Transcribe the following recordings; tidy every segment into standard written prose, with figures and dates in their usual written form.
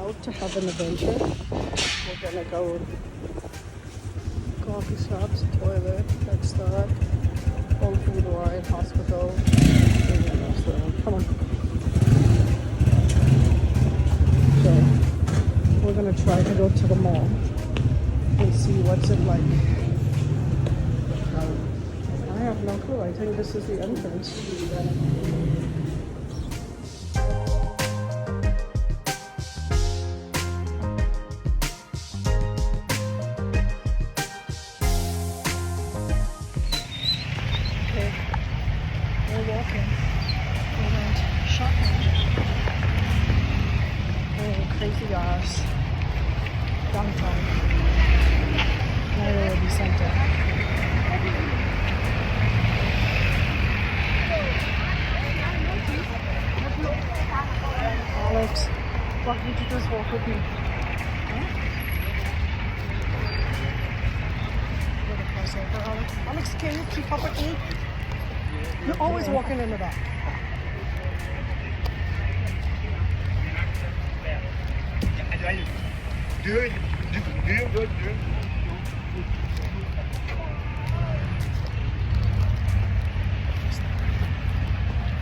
out to have an adventure. We're gonna go coffee shops, toilet, pet store, Whole Food Wide, hospital. Come on. So we're gonna try to go to the mall and see what's it like. I have no clue. I think this is the entrance. Crazy ass downtown Nairobi Center. Alex, why did you just walk with me? Huh? Go to crossover, Alex. Alex, can you keep up with me? You're always walking in the back.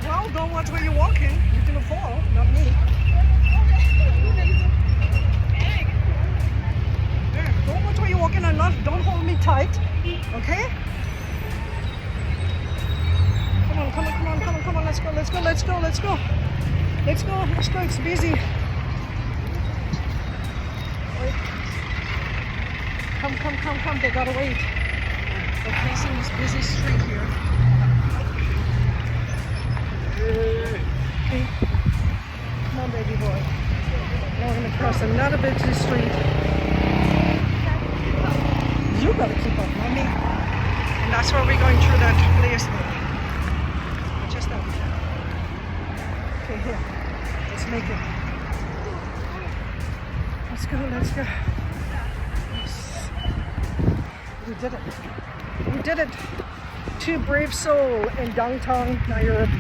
Well, don't watch where you're walking. You're gonna fall, not me. There, don't watch where you're walking and don't hold me tight, okay? Come on, let's go. It's busy. Wait. Come, they gotta wait. We're facing this busy street here. Okay. Come on, baby boy. Now we're gonna cross another busy street. You gotta keep up, not me. And that's where we're going through that place there. Just that. Okay, here. Let's make it. Let's go. Yes. We did it. Two brave souls in downtown Nairobi.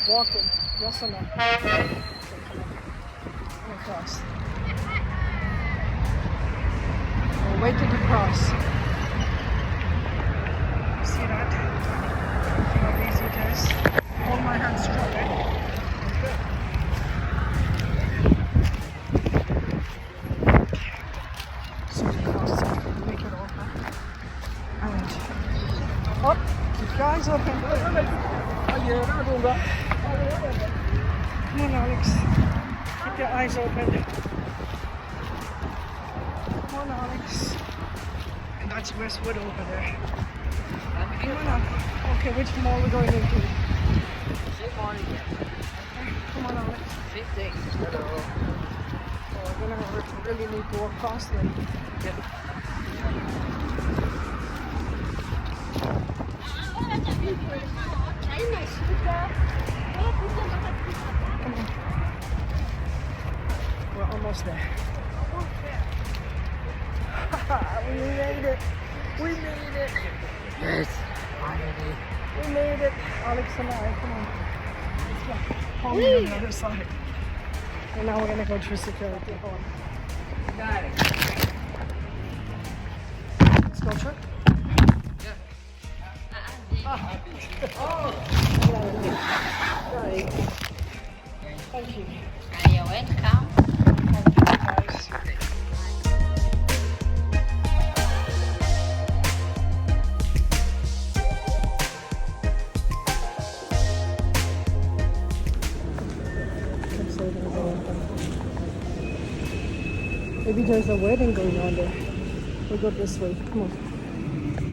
Walking. Yes or no? Okay, come on. Cross. We'll wait till you cross. See that? How easy it is. Hold my hand straight. Keep your eyes open. Come on, Alex. Keep your eyes open. Come on, Alex. And that's Westwood over there. Come on. Okay, which mall are we going into? Come on, Alex. Hello. Oh, we're gonna really need to walk fast then. Come on. We're almost there. We made it. Yes, finally. We made it. Alex and I, come on. Let's go. Hold me on the other side. And now we're gonna go through security. Hold on. Got it. Let's go through. Sorry. Thank you. You're welcome. Thank you, guys. Maybe there's a wedding going on there. We'll go this way. Come on.